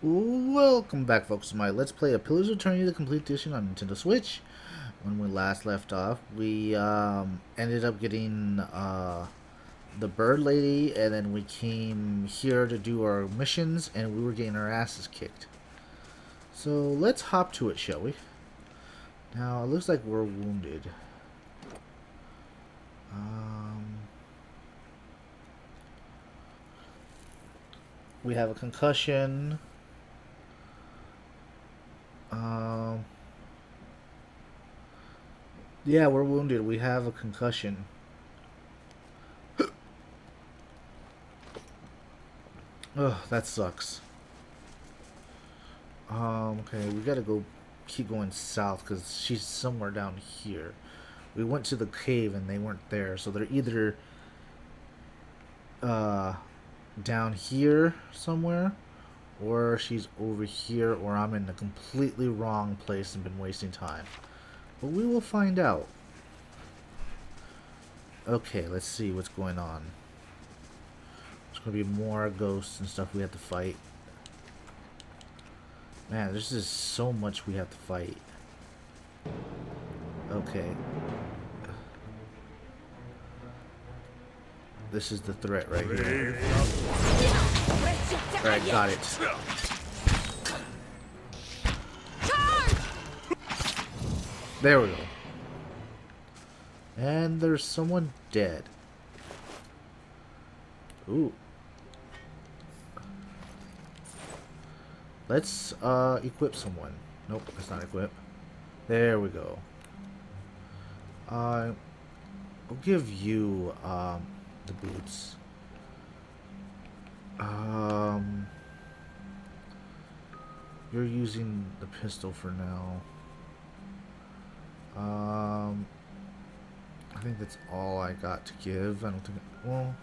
Welcome back, folks, to my Let's Play a Pillars of Eternity the Complete Edition on Nintendo Switch. When we last left off, we ended up getting the bird lady, and then we came here to do our missions, and we were getting our asses kicked. So let's hop to it, shall we? Now, it looks like we're wounded. We have a concussion. Yeah, we're wounded. We have a concussion. Ugh, that sucks. Okay, we gotta keep going south because she's somewhere down here. We went to the cave and they weren't there, so they're either uh, down here somewhere, or she's over here, or I'm in the completely wrong place and been wasting time. But we will find out. Okay, let's see what's going on. There's gonna be more ghosts and stuff we have to fight. Man, there's just so much we have to fight. Okay. This is the threat right here. Alright, got it. There we go. And there's someone dead. Ooh. Let's equip someone. Nope, that's not equip. There we go. I'll give you the boots. You're using the pistol for now. I think that's all I got to give. I don't think. Well,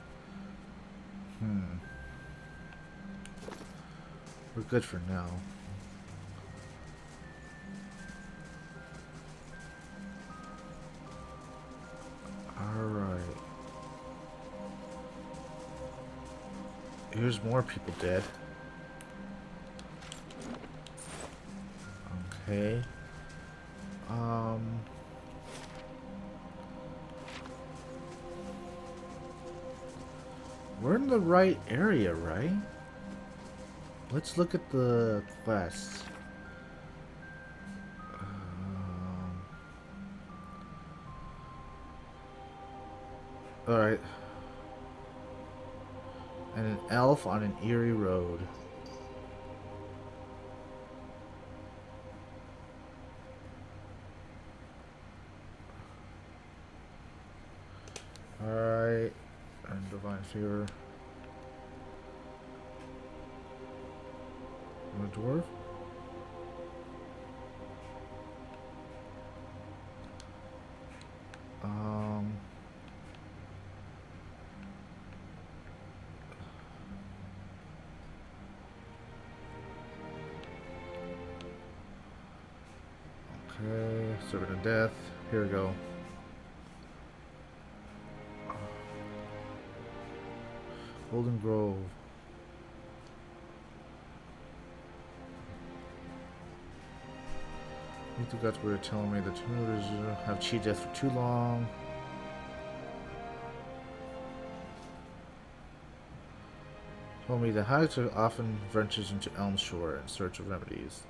we're good for now. Alright. Here's more people dead. Okay. We're in the right area, right? Let's look at the quests. Alright. And an elf on an eerie road. Alright. And divine favor. A dwarf? Okay, servant of death. Here we go. Golden Grove. You two guys were telling me that teenagers have cheat death for too long. Told me that Hagrid often ventures into Elm Shore in search of remedies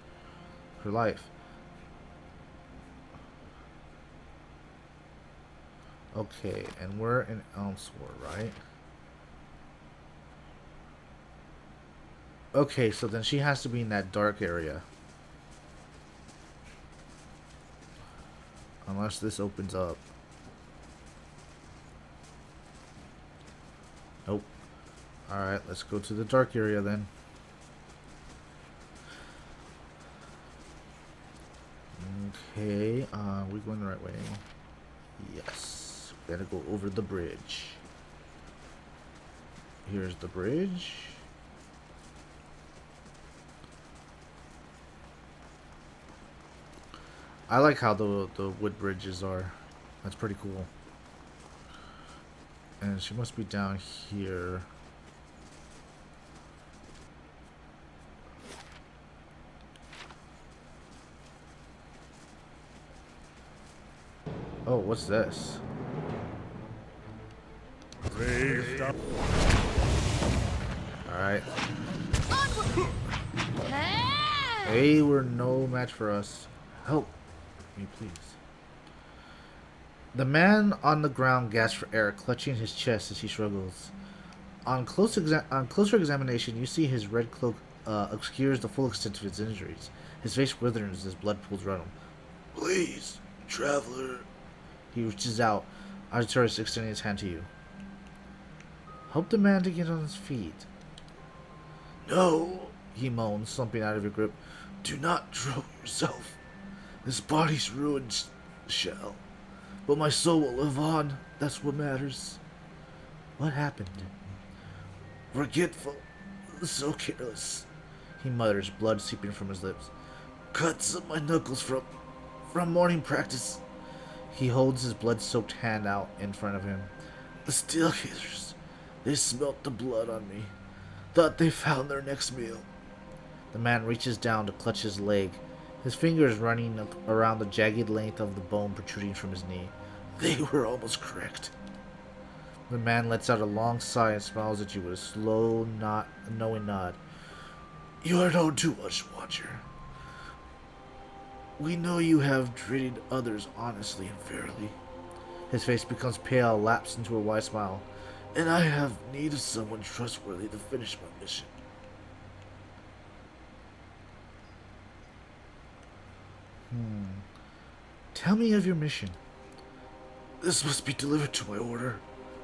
for life. Okay, and we're in Elmshore, right? Okay, so then she has to be in that dark area. Unless this opens up. Nope. Alright, let's go to the dark area then. Okay, we going the right way? Yes. We gotta go over the bridge. Here's the bridge. I like how the wood bridges are. That's pretty cool. And she must be down here. Oh, what's this? Alright. They were no match for us. Help me, please. The man on the ground gasps for air, clutching his chest as he struggles. On closer examination, you see his red cloak obscures the full extent of his injuries. His face withers as blood pools around him. Please, traveler. He reaches out, Arturus extending his hand to you. Help the man to get on his feet. No, he moans, slumping out of your grip. Do not throw yourself. This body's ruined shell. But my soul will live on. That's what matters. What happened? Forgetful. So careless. He mutters, blood seeping from his lips. Cuts on my knuckles from morning practice. He holds his blood-soaked hand out in front of him. The steelgazers. They smelt the blood on me. Thought they found their next meal. The man reaches down to clutch his leg, his fingers running around the jagged length of the bone protruding from his knee. They were almost correct. The man lets out a long sigh and smiles at you with a slow, knowing nod. You are known too much, Watcher. We know you have treated others honestly and fairly. His face becomes pale, lapses into a wide smile. And I have need of someone trustworthy to finish my mission. Tell me of your mission. This must be delivered to my order.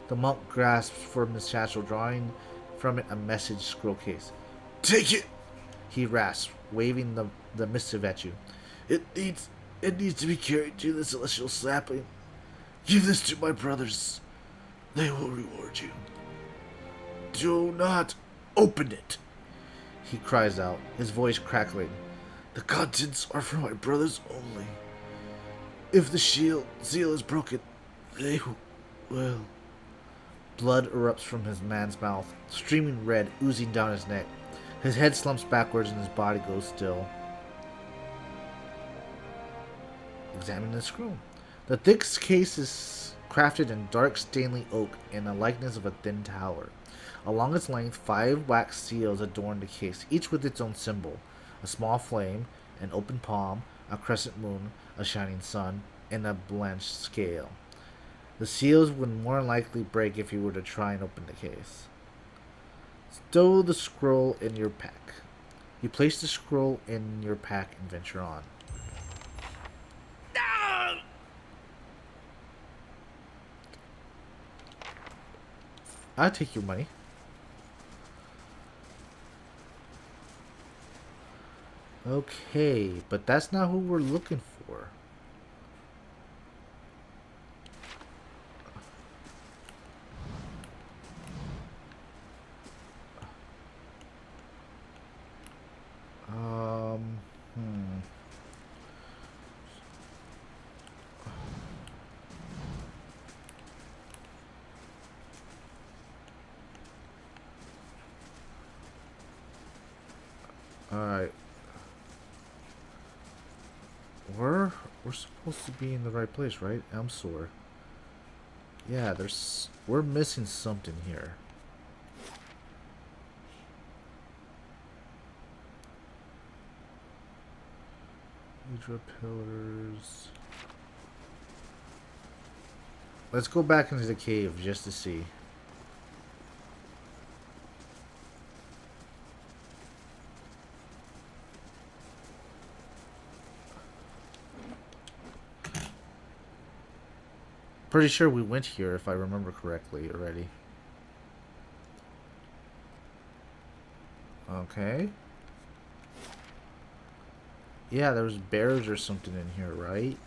The monk grasps for his satchel, drawing from it a message scroll case. Take it! He rasps, waving the missive at you. It needs to be carried to the celestial sapling. Give this to my brothers. They will reward you. Do not open it, he cries out, his voice crackling. The contents are for my brothers only. If the seal is broken, they will. Blood erupts from his man's mouth, streaming red, oozing down his neck. His head slumps backwards and his body goes still. Examine the scroll. The thick case is crafted in dark stainly oak in the likeness of a thin tower. Along its length, 5 wax seals adorn the case, each with its own symbol. A small flame, an open palm, a crescent moon, a shining sun, and a blanched scale. The seals would more likely break if you were to try and open the case. Stow the scroll in your pack. You place the scroll in your pack and venture on. I'll take your money. Okay, but that's not who we're looking for. Hmm. Alright. We're supposed to be in the right place, right? Elmsor. Yeah, we're missing something here. Hydra pillars. Let's go back into the cave just to see. Pretty sure we went here if I remember correctly already. Okay. Yeah, there was bears or something in here, right?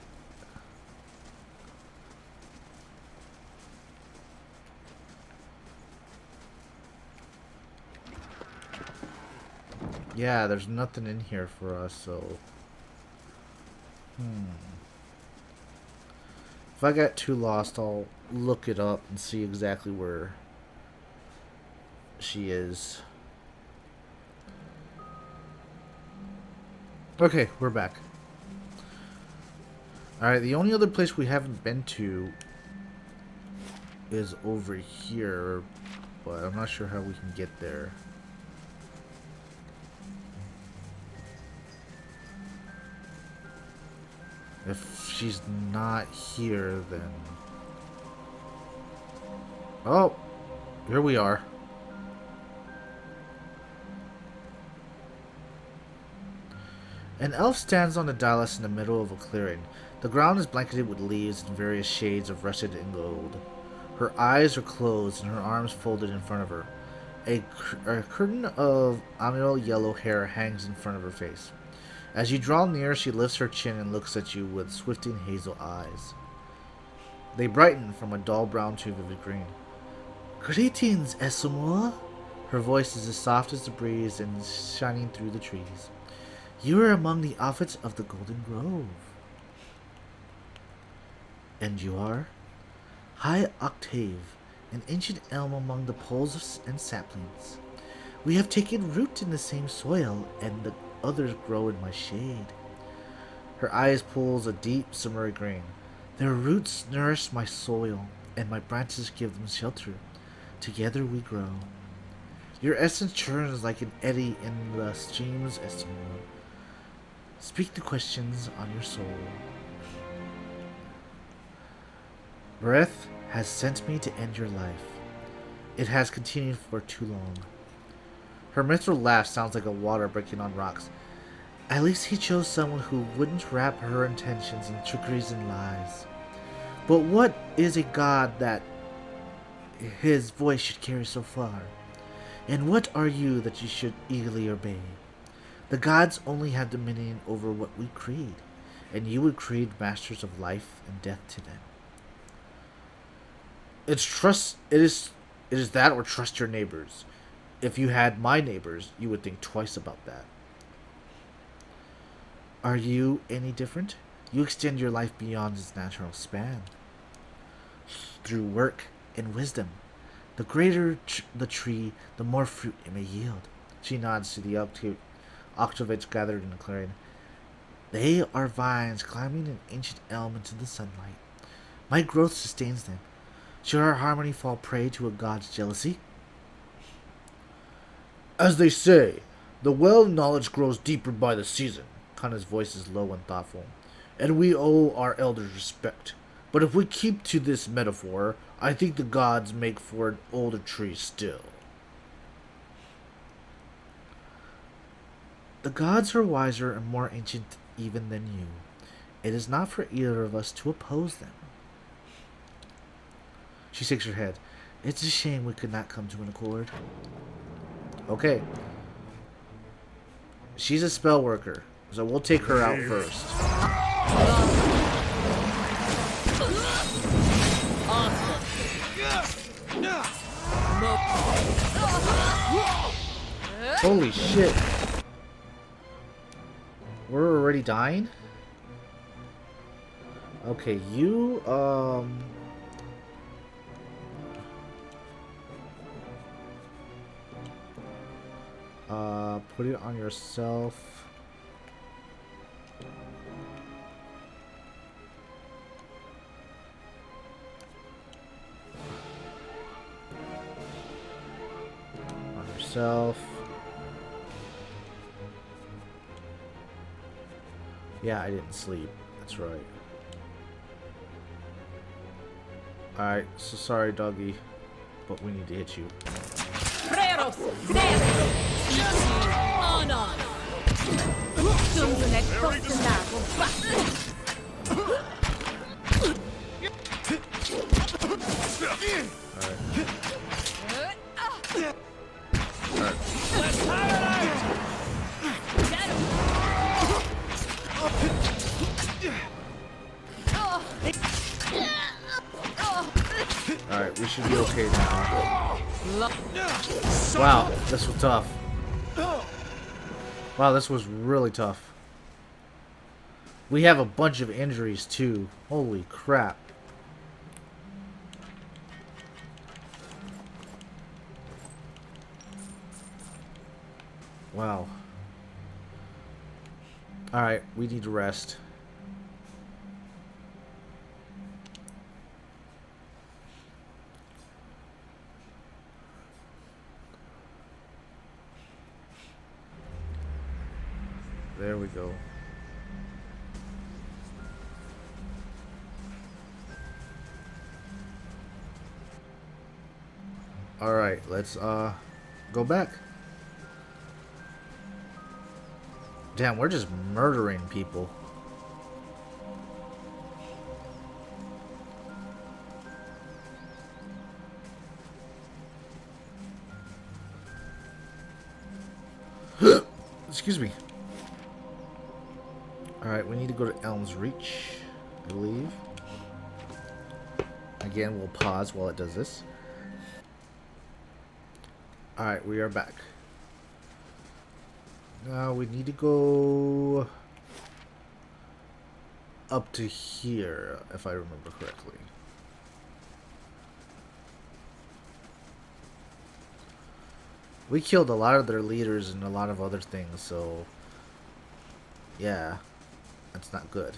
Yeah, there's nothing in here for us, so... If I get too lost, I'll look it up and see exactly where she is. Okay, we're back. Alright, the only other place we haven't been to is over here, but I'm not sure how we can get there. If she's not here, then... Oh! Here we are. An elf stands on a dais in the middle of a clearing. The ground is blanketed with leaves in various shades of russet and gold. Her eyes are closed and her arms folded in front of her. A curtain of emerald yellow hair hangs in front of her face. As you draw near, she lifts her chin and looks at you with swifting hazel eyes. They brighten from a dull brown to vivid green. Greetings, Esumur. Her voice is as soft as the breeze and shining through the trees. You are among the prophets of the Golden Grove. And you are? High Octave, an ancient elm among the poles and saplings. We have taken root in the same soil, and the others grow in my shade. Her eyes pulls a deep summery green. Their roots nourish my soil, and my branches give them shelter. Together we grow. Your essence churns like an eddy in the streams, Estimor. Speak the questions on your soul. Breath has sent me to end your life. It has continued for too long. Her mithril laugh sounds like a water breaking on rocks. At least he chose someone who wouldn't wrap her intentions in trickeries and lies. But what is a god that his voice should carry so far? And what are you that you should eagerly obey? The gods only have dominion over what we create, and you would create masters of life and death to them. It is that or trust your neighbors. If you had my neighbors, you would think twice about that. Are you any different? You extend your life beyond its natural span. Through work and wisdom. The greater the tree, the more fruit it may yield. She nods to the octavites gathered in the clearing. They are vines climbing an ancient elm into the sunlight. My growth sustains them. Should our harmony fall prey to a god's jealousy? As they say, the well of knowledge grows deeper by the season. Kana's voice is low and thoughtful. And we owe our elders respect. But if we keep to this metaphor, I think the gods make for an older tree still. The gods are wiser and more ancient even than you. It is not for either of us to oppose them. She shakes her head. It's a shame we could not come to an accord. Okay. She's a spell worker, so we'll take her out first. Holy shit. We're already dying? Okay, you, put it on yourself. On yourself. Yeah, I didn't sleep. That's right. Alright, so sorry, doggy, but we need to hit you. Alright, we should be okay now. Wow, this was tough. Wow, this was really tough. We have a bunch of injuries too. Holy crap. Wow. Alright, we need to rest. There we go. Alright, let's go back. Damn, we're just murdering people. Excuse me. Alright, we need to go to Elm's Reach, I believe. Again, we'll pause while it does this. Alright, we are back. Now we need to go up to here, if I remember correctly. We killed a lot of their leaders and a lot of other things, so yeah, that's not good.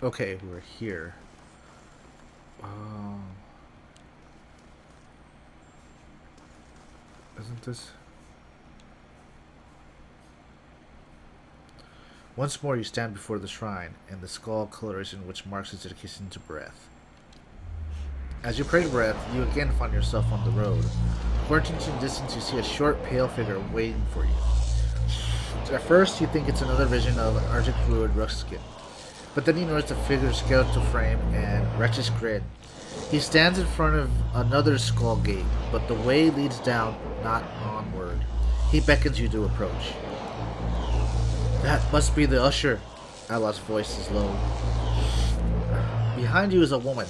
Okay, we're here. Isn't this? Once more you stand before the shrine, and the skull coloration which marks its dedication to breath. As you pray to breath, you again find yourself on the road. Squinting to the distance, you see a short, pale figure waiting for you. At first, you think it's another vision of an Arctic druid Ruskin, but then you notice the figure's skeletal frame and wretched grin. He stands in front of another skull gate, but the way leads down, not onward. He beckons you to approach. That must be the usher. Allah's voice is low. Behind you is a woman.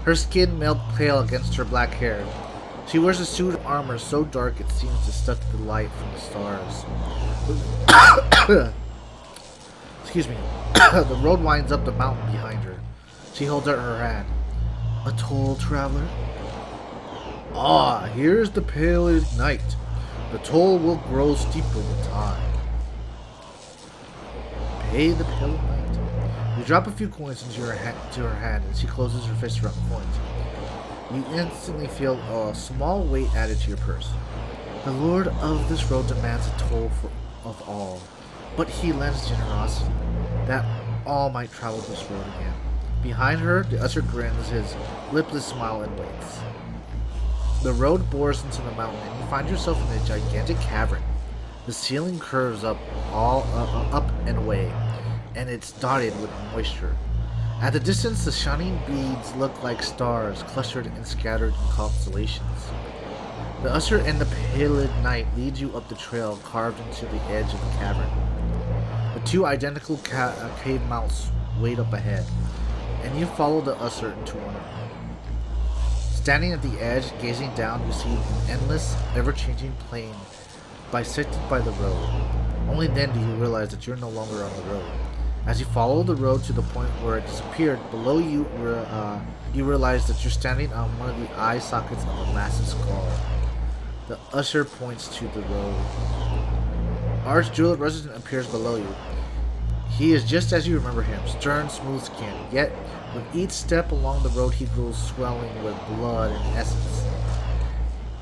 Her skin milk pale against her black hair. She wears a suit of armor so dark it seems to suck the light from the stars. Excuse me. The road winds up the mountain behind her. She holds out her hand. A toll, traveler? Ah, here's the pale night. The toll will grow steeper with time. Pay the pale night. You drop a few coins into her hand, and she closes her fist around the coins. You instantly feel a small weight added to your purse. The Lord of this road demands a toll of all, but he lends generosity, that all might travel this road again. Behind her, the usher grins his lipless smile and waits. The road bores into the mountain, and you find yourself in a gigantic cavern. The ceiling curves up and away, and it's dotted with moisture. At the distance, the shining beads look like stars clustered and scattered in constellations. The usher and the pallid night lead you up the trail carved into the edge of the cavern. The two identical cave mouths wait up ahead, and you follow the usher into one of them. Standing at the edge, gazing down, you see an endless, ever-changing plain bisected by the road. Only then do you realize that you're no longer on the road. As you follow the road to the point where it disappeared, below you, you realize that you're standing on one of the eye sockets of a massive skull. The usher points to the road. Archdruid Resident appears below you. He is just as you remember him, stern, smooth-skinned, yet with each step along the road he grows swelling with blood and essence.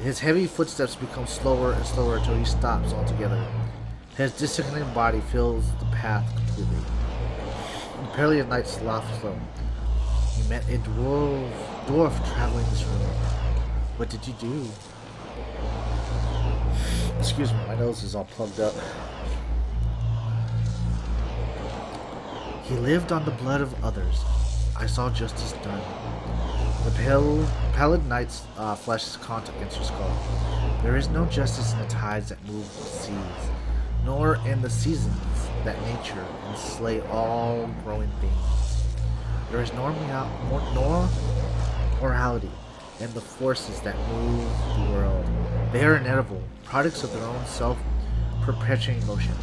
His heavy footsteps become slower and slower until he stops altogether. His disciplined body fills the path completely. Imperial Knight Slothstone. You met a dwarf traveling this road. What did you do? Excuse me, my nose is all plugged up. He lived on the blood of others. I saw justice done. The pallid knight's flesh is caught against your skull. There is no justice in the tides that move the seas, nor in the seasons that nature and slay all growing things. There is nor morality in the forces that move the world. They are inedible, products of their own self-perpetuating motion.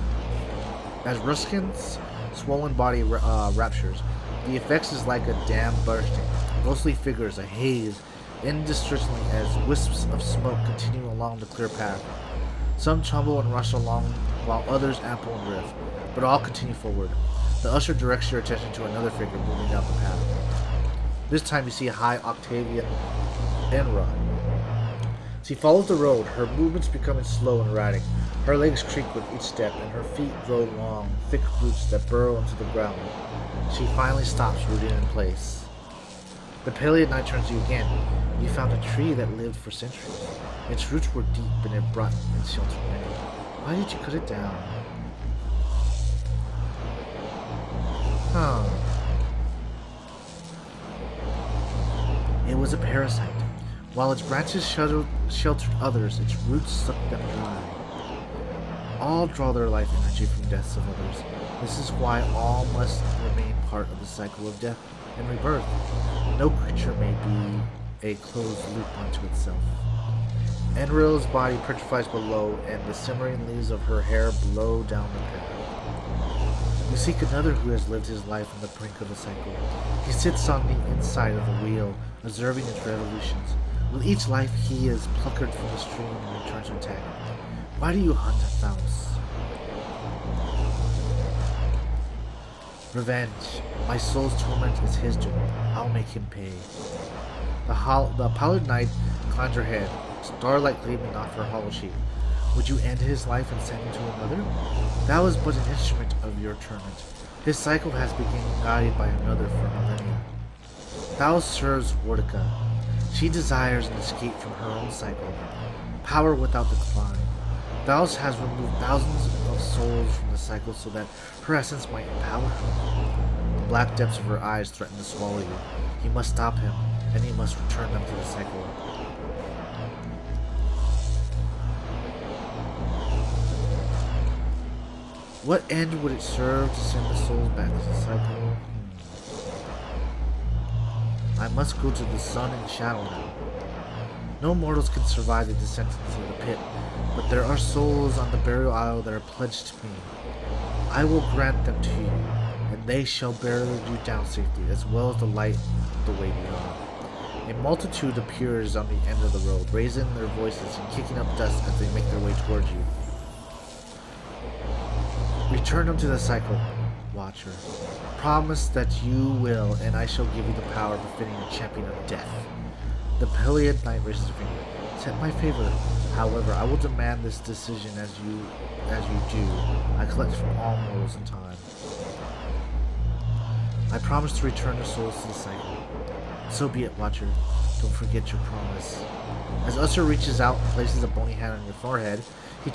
As Ruskin's swollen body raptures, the effects is like a dam bursting. Ghostly figures, a haze, indiscriminately as wisps of smoke continue along the clear path. Some tumble and rush along, while others amble and drift, but all continue forward. The usher directs your attention to another figure moving down the path. This time you see a high Octavian Enra. She follows the road, her movements becoming slow and erratic. Her legs creak with each step, and her feet grow long, thick roots that burrow into the ground. She finally stops, rooted in place. The Paleid Knight turns to you again. You found a tree that lived for centuries. Its roots were deep, and it brought and sheltered many. Why did you cut it down? Huh. It was a parasite. While its branches sheltered others, its roots sucked them dry. All draw their life energy from deaths of others. This is why all must remain part of the cycle of death and rebirth. No creature may be a closed loop unto itself. Enril's body petrifies below, and the simmering leaves of her hair blow down the path. You seek another who has lived his life on the brink of the cycle. He sits on the inside of the wheel, observing its revolutions. With each life, he is plucked from the stream and returns to attack. Why do you hunt Thalos? Revenge. My soul's torment is his doing. I'll make him pay. The Paleid Knight inclines her head, starlight gleaming off her hollow cheek. Would you end his life and send him to another? That was but an instrument of your torment. His cycle has been guided by another for millennia. Thalos serves Vortica. She desires an escape from her own cycle. Power without decline. Thalos has removed thousands of souls from the cycle so that her essence might empower her. The black depths of her eyes threaten to swallow you. You must stop him, and you must return them to the cycle. What end would it serve to send the souls back to the cycle? I must go to the sun and shadow now. No mortals can survive the descent into the pit, but there are souls on the burial isle that are pledged to me. I will grant them to you, and they shall bear you down safely, as well as the light the way beyond. A multitude appears on the end of the road, raising their voices and kicking up dust as they make their way towards you. Return them to the cycle, Watcher. Promise that you will, and I shall give you the power befitting a champion of death. The Paleid Knight raises a finger. Set my favor. However, I will demand this decision as you do. I collect from all mortals in time. I promise to return your souls to the cycle. So be it, Watcher. Don't forget your promise. As Usher reaches out and places a bony hand on your forehead, his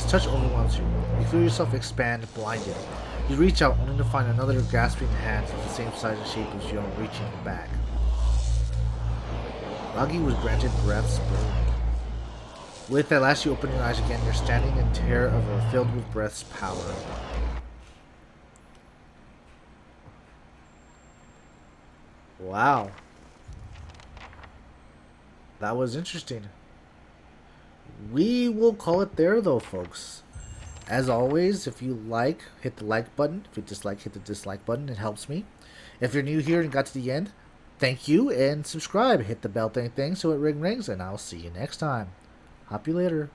touch overwhelms you. You feel yourself expand, blinded. You reach out only to find another grasping hand of the same size and shape as your own reaching back. Ragi was granted Breath's boon. With that last, you open your eyes again. You're standing in terror of filled with Breath's power. Wow. That was interesting. We will call it there, though, folks. As always, if you like, hit the like button. If you dislike, hit the dislike button. It helps me. If you're new here and got to the end, thank you, and subscribe. Hit the bell thing so it rings, and I'll see you next time. Hop you later.